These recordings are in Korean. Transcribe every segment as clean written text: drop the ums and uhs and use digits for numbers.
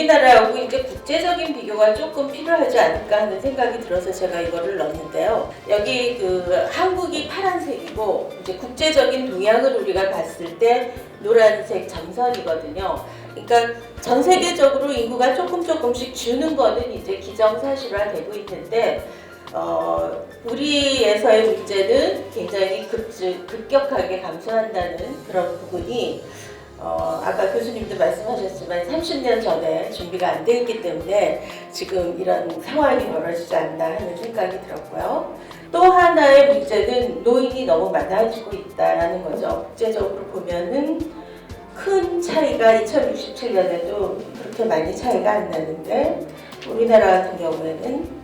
우리나라하고 이제 국제적인 비교가 조금 필요하지 않을까 하는 생각이 들어서 제가 이거를 넣었는데요. 여기 한국이 파란색이고 이제 국제적인 동향을 우리가 봤을 때 노란색 점선이거든요. 그러니까 전 세계적으로 인구가 조금씩 주는 거는 이제 기정사실화되고 있는데 우리에서의 문제는 굉장히 급격하게 감소한다는 그런 부분이 아까 교수님도 말씀하셨지만 30년 전에 준비가 안 돼 있기 때문에 지금 이런 상황이 벌어지지 않나 하는 생각이 들었고요. 또 하나의 문제는 노인이 너무 많아지고 있다는 거죠. 국제적으로 보면은 큰 차이가 2067년에도 그렇게 많이 차이가 안 나는데 우리나라 같은 경우에는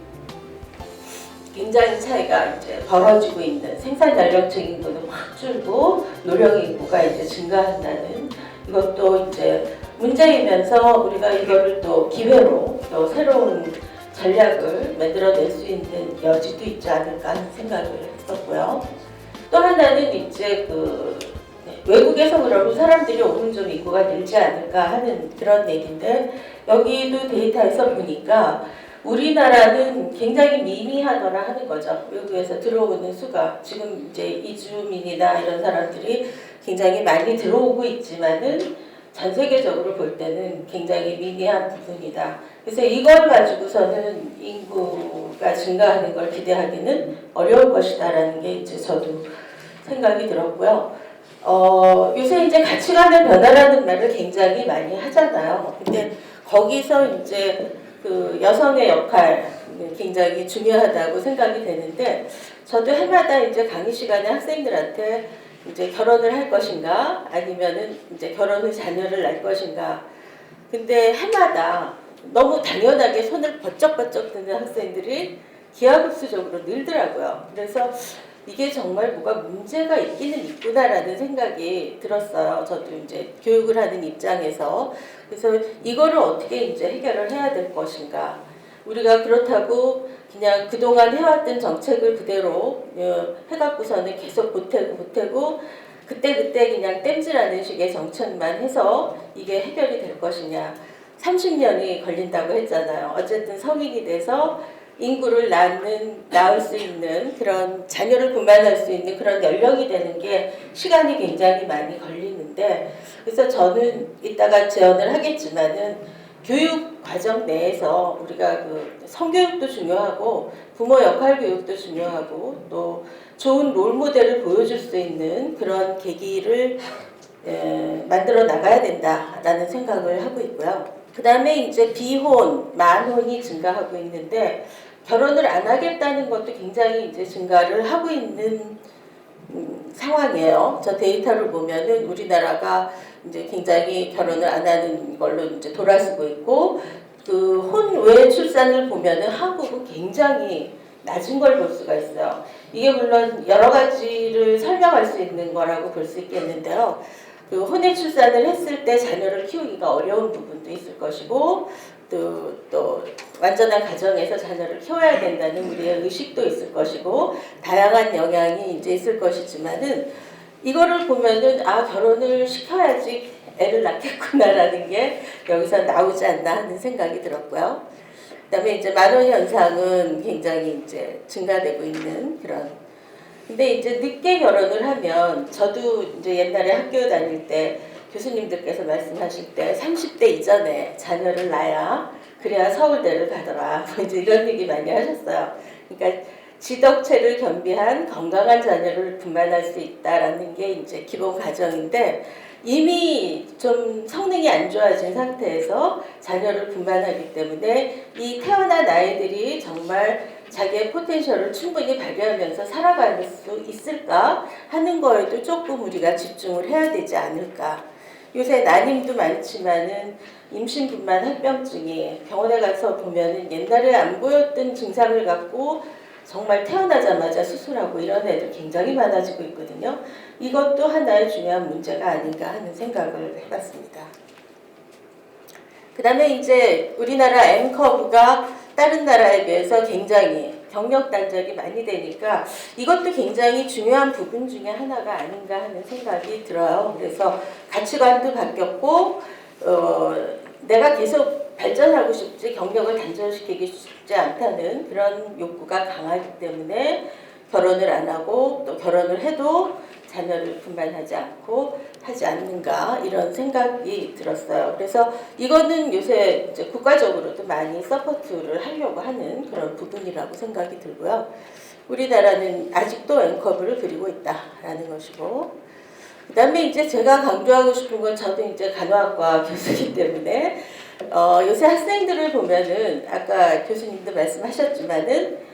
굉장히 차이가 이제 벌어지고 있는, 생산 연령층 인구는 확 줄고 노령 인구가 이제 증가한다는 이것도 이제 문제이면서 우리가 이거를 또 기회로 또 새로운 전략을 만들어낼 수 있는 여지도 있지 않을까 하는 생각을 했었고요. 또 하나는 이제 외국에서 그러면 사람들이 오늘 좀 인구가 늘지 않을까 하는 그런 얘기인데 여기도 데이터에서 보니까 우리나라는 굉장히 미미하더라 하는 거죠. 외국에서 들어오는 수가 지금 이제 이주민이나 이런 사람들이 굉장히 많이 들어오고 있지만은 전 세계적으로 볼 때는 굉장히 미미한 부분이다. 그래서 이걸 가지고서는 인구가 증가하는 걸 기대하기는 어려울 것이다라는 게 이제 저도 생각이 들었고요. 요새 이제 가치관의 변화라는 말을 굉장히 많이 하잖아요. 근데 거기서 이제 여성의 역할 굉장히 중요하다고 생각이 되는데 저도 해마다 이제 강의 시간에 학생들한테 이제 결혼을 할 것인가 아니면은 이제 결혼 후 자녀를 낳을 것인가 근데 해마다 너무 당연하게 손을 번쩍번쩍 드는 학생들이 기하급수적으로 늘더라고요. 그래서 이게 정말 뭐가 문제가 있기는 있구나라는 생각이 들었어요. 저도 이제 교육을 하는 입장에서. 그래서 이거를 어떻게 이제 해결을 해야 될 것인가. 우리가 그렇다고 그냥 그동안 해왔던 정책을 그대로 해갖고서는 계속 보태고 그때 그냥 땜질하는 식의 정책만 해서 이게 해결이 될 것이냐. 30년이 걸린다고 했잖아요. 어쨌든 성인이 돼서 인구를 낳을 수 있는 그런 자녀를 분만할 수 있는 그런 연령이 되는 게 시간이 굉장히 많이 걸리는데 그래서 저는 이따가 제언을 하겠지만은 교육 과정 내에서 우리가 성교육도 중요하고 부모 역할 교육도 중요하고 또 좋은 롤 모델을 보여줄 수 있는 그런 계기를 만들어 나가야 된다라는 생각을 하고 있고요. 그 다음에 이제 비혼, 만혼이 증가하고 있는데 결혼을 안 하겠다는 것도 굉장히 이제 증가를 하고 있는 상황이에요. 저 데이터를 보면은 우리나라가 이제 굉장히 결혼을 안 하는 걸로 이제 돌아서고 있고 혼외 출산을 보면은 한국은 굉장히 낮은 걸 볼 수가 있어요. 이게 물론 여러 가지를 설명할 수 있는 거라고 볼 수 있겠는데요. 혼외 출산을 했을 때 자녀를 키우기가 어려운 부분도 있을 것이고 또 완전한 가정에서 자녀를 키워야 된다는 우리의 의식도 있을 것이고 다양한 영향이 이제 있을 것이지만은 이거를 보면은 결혼을 시켜야지 애를 낳겠구나라는 게 여기서 나오지 않나 하는 생각이 들었고요. 그다음에 이제 만혼 현상은 굉장히 이제 증가되고 있는 그런. 근데 이제 늦게 결혼을 하면 저도 이제 옛날에 학교 다닐 때 교수님들께서 말씀하실 때 30대 이전에 자녀를 낳아야 그래야 서울대를 가더라 이제 이런 얘기 많이 하셨어요. 그러니까 지덕체를 겸비한 건강한 자녀를 분만할 수 있다라는 게 이제 기본 가정인데 이미 좀 성능이 안 좋아진 상태에서 자녀를 분만하기 때문에 이 태어난 아이들이 정말 자기의 포텐셜을 충분히 발휘하면서 살아갈 수 있을까 하는 거에도 조금 우리가 집중을 해야 되지 않을까. 요새 난임도 많지만은 임신분만 합병증이 병원에 가서 보면은 옛날에 안 보였던 증상을 갖고 정말 태어나자마자 수술하고 이런 애들 굉장히 많아지고 있거든요. 이것도 하나의 중요한 문제가 아닌가 하는 생각을 해봤습니다. 그 다음에 이제 우리나라 M커브가 다른 나라에 비해서 굉장히 경력 단절이 많이 되니까 이것도 굉장히 중요한 부분 중에 하나가 아닌가 하는 생각이 들어요. 그래서 가치관도 바뀌었고 내가 계속 발전하고 싶지 경력을 단절시키기 쉽지 않다는 그런 욕구가 강하기 때문에 결혼을 안 하고 또 결혼을 해도 자녀를 분만하지 않고 하지 않는가 이런 생각이 들었어요. 그래서 이거는 요새 이제 국가적으로도 많이 서포트를 하려고 하는 그런 부분이라고 생각이 들고요. 우리나라는 아직도 N커브를 그리고 있다라는 것이고, 그 다음에 이제 제가 강조하고 싶은 건 저도 이제 간호학과 교수이기 때문에 요새 학생들을 보면은 아까 교수님도 말씀하셨지만은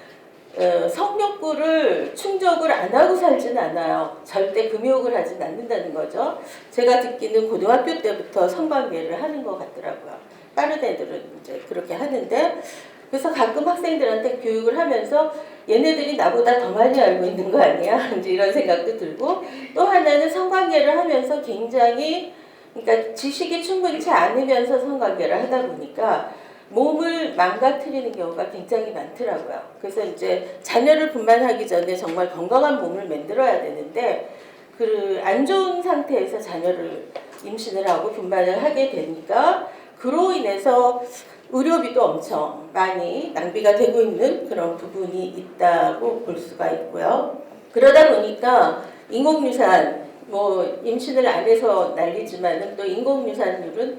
성욕구를 충족을 안 하고 살진 않아요. 절대 금욕을 하진 않는다는 거죠. 제가 듣기는 고등학교 때부터 성관계를 하는 것 같더라고요. 다른 애들은 이제 그렇게 하는데, 그래서 가끔 학생들한테 교육을 하면서 얘네들이 나보다 더 많이 알고 있는 거 아니야? 이제 이런 생각도 들고, 또 하나는 성관계를 하면서 굉장히, 그러니까 지식이 충분치 않으면서 성관계를 하다 보니까 몸을 망가뜨리는 경우가 굉장히 많더라고요. 그래서 이제 자녀를 분만하기 전에 정말 건강한 몸을 만들어야 되는데 그 안 좋은 상태에서 자녀를 임신을 하고 분만을 하게 되니까 그로 인해서 의료비도 엄청 많이 낭비가 되고 있는 그런 부분이 있다고 볼 수가 있고요. 그러다 보니까 인공유산 뭐 임신을 안 해서 난리지만은 또 인공유산율은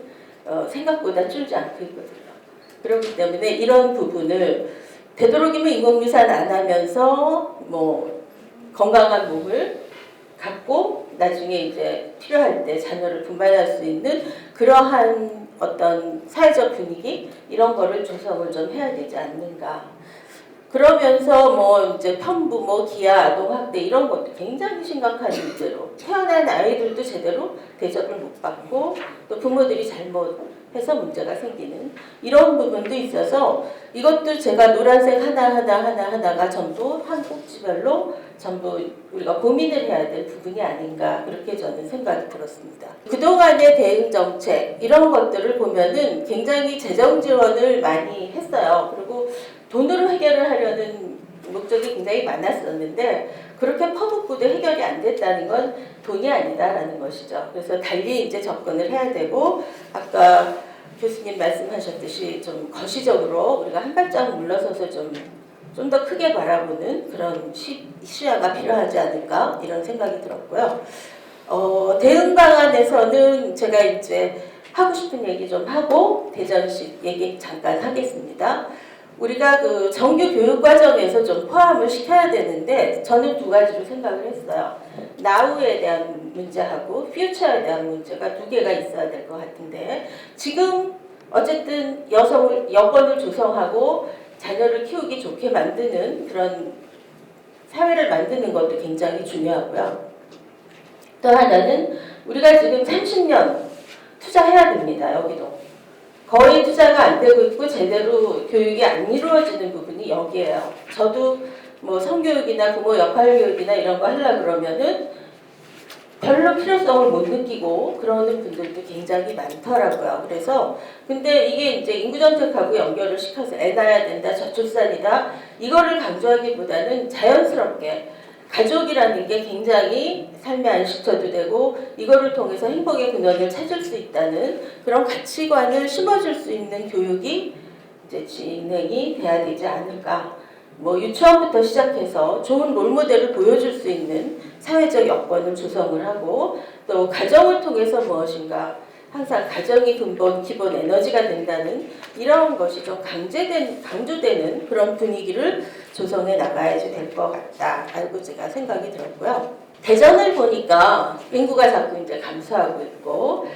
생각보다 줄지 않고 있거든요. 그렇기 때문에 이런 부분을 되도록이면 인공유산 안 하면서 뭐 건강한 몸을 갖고 나중에 이제 필요할 때 자녀를 분만할 수 있는 그러한 어떤 사회적 분위기 이런 거를 조성을 좀 해야 되지 않는가. 그러면서 뭐 이제 편부모, 기아, 아동학대 이런 것도 굉장히 심각한 문제로 태어난 아이들도 제대로 대접을 못 받고 또 부모들이 잘못해서 문제가 생기는 이런 부분도 있어서 이것도 제가 노란색 하나가 전부 한 꼭지별로 전부 우리가 고민을 해야 될 부분이 아닌가 그렇게 저는 생각이 들었습니다. 그동안의 대응 정책 이런 것들을 보면은 굉장히 재정 지원을 많이 했어요. 그리고 돈으로 해결을 하려는 목적이 굉장히 많았었는데 그렇게 퍼붓고도 해결이 안 됐다는 건 돈이 아니다라는 것이죠. 그래서 달리 이제 접근을 해야 되고 아까 교수님 말씀하셨듯이 좀 거시적으로 우리가 한 발짝 물러서서 좀 더 크게 바라보는 그런 시야가 필요하지 않을까 이런 생각이 들었고요. 대응 방안에서는 제가 이제 하고 싶은 얘기 좀 하고 대전식 얘기 잠깐 하겠습니다. 우리가 그 정규 교육 과정에서 좀 포함을 시켜야 되는데 저는 두 가지로 생각을 했어요. 나우에 대한 문제하고 퓨처에 대한 문제가 두 개가 있어야 될 것 같은데 지금 어쨌든 여건을 조성하고 자녀를 키우기 좋게 만드는 그런 사회를 만드는 것도 굉장히 중요하고요. 또 하나는 우리가 지금 30년 투자해야 됩니다. 여기도. 거의 투자가 안 되고 있고 제대로 교육이 안 이루어지는 부분이 여기에요. 저도 뭐 성교육이나 부모 역할 교육이나 이런 거 하려고 그러면은 별로 필요성을 못 느끼고 그러는 분들도 굉장히 많더라고요. 그래서 근데 이게 이제 인구정책하고 연결을 시켜서 애 낳아야 된다, 저출산이다 이거를 강조하기보다는 자연스럽게 가족이라는 게 굉장히 삶의 안식처도 되고 이거를 통해서 행복의 근원을 찾을 수 있다는 그런 가치관을 심어줄 수 있는 교육이 이제 진행이 돼야 되지 않을까. 뭐 유치원부터 시작해서 좋은 롤모델을 보여줄 수 있는 사회적 여건을 조성을 하고 또 가정을 통해서 무엇인가 항상 가정이 근본 기본 에너지가 된다는 이런 것이 좀 강조되는 그런 분위기를 조성해 나가야지 될 것 같다라고 제가 생각이 들었고요. 대전을 보니까 인구가 자꾸 이제 감소하고 있고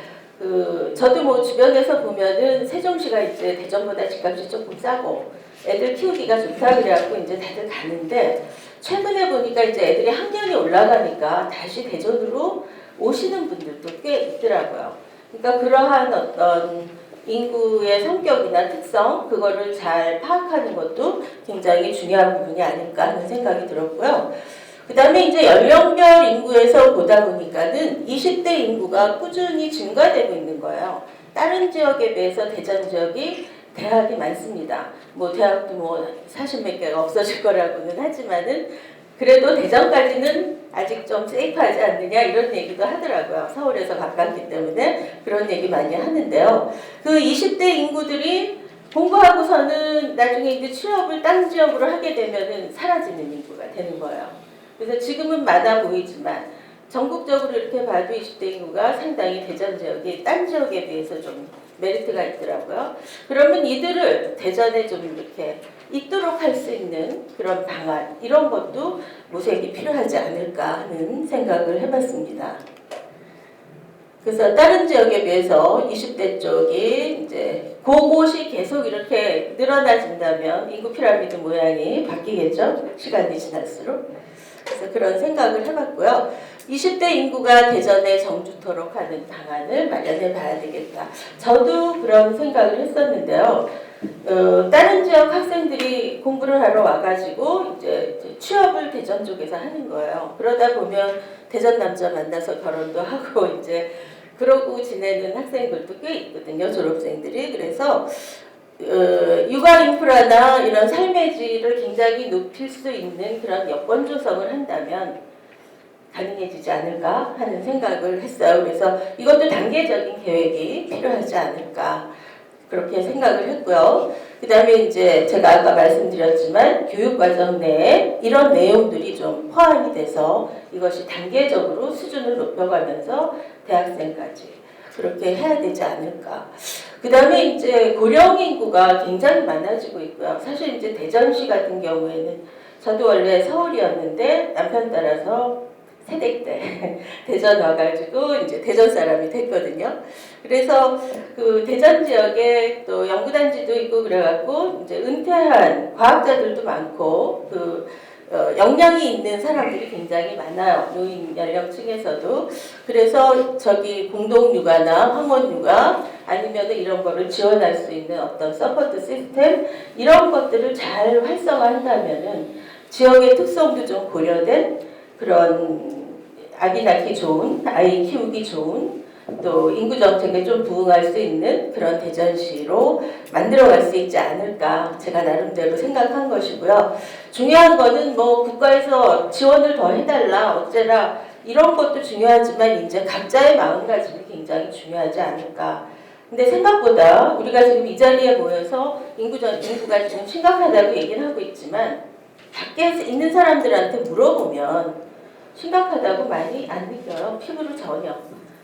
저도 뭐 주변에서 보면은 세종시가 이제 대전보다 집값이 조금 싸고 애들 키우기가 좋다 그래갖고 이제 다들 가는데 최근에 보니까 이제 애들이 학년이 올라가니까 다시 대전으로 오시는 분들도 꽤 있더라고요. 그러니까 그러한 어떤 인구의 성격이나 특성 그거를 잘 파악하는 것도 굉장히 중요한 부분이 아닐까 하는 생각이 들었고요. 그 다음에 이제 연령별 인구에서 보다 보니까는 20대 인구가 꾸준히 증가되고 있는 거예요. 다른 지역에 비해서 대전 지역이 대학이 많습니다. 뭐 대학도 뭐 40몇 개가 없어질 거라고는 하지만은 그래도 대전까지는 아직 좀 세이프하지 않느냐 이런 얘기도 하더라고요. 서울에서 가깝기 때문에 그런 얘기 많이 하는데요. 그 20대 인구들이 공부하고서는 나중에 이제 취업을 딴 지역으로 하게 되면은 사라지는 인구가 되는 거예요. 그래서 지금은 많아 보이지만 전국적으로 이렇게 봐도 20대 인구가 상당히 대전 지역이 딴 지역에 비해서 좀 메리트가 있더라고요. 그러면 이들을 대전에 좀 이렇게 있도록 할 수 있는 그런 방안 이런 것도 모색이 필요하지 않을까 하는 생각을 해봤습니다. 그래서 다른 지역에 비해서 20대 쪽이 이제 그곳이 계속 이렇게 늘어나진다면 인구 피라미드 모양이 바뀌겠죠? 시간이 지날수록. 그래서 그런 생각을 해봤고요. 20대 인구가 대전에 정주토록 하는 방안을 마련해 봐야 되겠다. 저도 그런 생각을 했었는데요. 다른 지역 학생들이 공부를 하러 와가지고 이제 취업을 대전 쪽에서 하는 거예요. 그러다 보면 대전 남자 만나서 결혼도 하고 이제 그러고 지내는 학생들도 꽤 있거든요. 졸업생들이. 그래서 육아 인프라나 이런 삶의 질을 굉장히 높일 수 있는 그런 여건 조성을 한다면 가능해지지 않을까 하는 생각을 했어요. 그래서 이것도 단계적인 계획이 필요하지 않을까 그렇게 생각을 했고요. 그 다음에 이제 제가 아까 말씀드렸지만 교육과정 내에 이런 내용들이 좀 포함이 돼서 이것이 단계적으로 수준을 높여가면서 대학생까지 그렇게 해야 되지 않을까. 그 다음에 이제 고령 인구가 굉장히 많아지고 있고요. 사실 이제 대전시 같은 경우에는 저도 원래 서울이었는데 남편 따라서 세대 때 대전 와가지고 이제 대전 사람이 됐거든요. 그래서 그 대전 지역에 또 연구단지도 있고 그래갖고 이제 은퇴한 과학자들도 많고 그 역량이 있는 사람들이 굉장히 많아요. 노인 연령층에서도. 그래서 저기 공동육아나 황혼육아 아니면 이런 거를 지원할 수 있는 어떤 서포트 시스템 이런 것들을 잘 활성화한다면은 지역의 특성도 좀 고려된 그런 아기 낳기 좋은, 아이 키우기 좋은 또 인구 정책에 좀 부응할 수 있는 그런 대전시로 만들어갈 수 있지 않을까 제가 나름대로 생각한 것이고요. 중요한 거는 뭐 국가에서 지원을 더 해달라 어째라 이런 것도 중요하지만 이제 각자의 마음가짐이 굉장히 중요하지 않을까. 근데 생각보다 우리가 지금 이 자리에 모여서 인구가 지금 심각하다고 얘기를 하고 있지만 밖에 있는 사람들한테 물어보면 심각하다고 많이 안 느껴요. 피부로 전혀.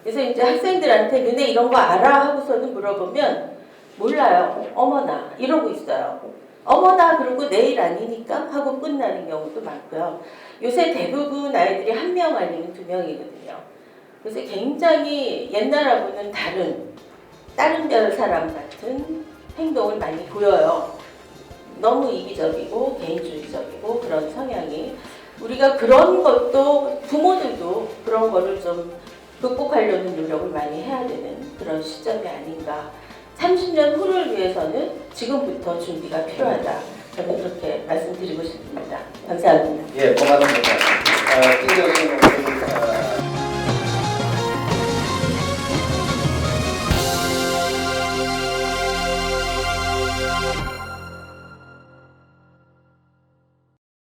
그래서 이제 학생들한테 너네 이런 거 알아? 하고서는 물어보면 몰라요. 어머나 이러고 있어요. 어머나 그러고 내일 아니니까 하고 끝나는 경우도 많고요. 요새 대부분 아이들이 1명 아니면 2명이거든요. 그래서 굉장히 옛날하고는 다른 별 사람 같은 행동을 많이 보여요. 너무 이기적이고 개인주의적이고 그런 성향이 우리가 그런 것도 부모들도 그런 거를 좀 극복하려는 노력을 많이 해야 되는 그런 시점이 아닌가. 30년 후를 위해서는 지금부터 준비가 필요하다. 저는 그렇게 말씀드리고 싶습니다. 감사합니다. 예, 고맙습니다.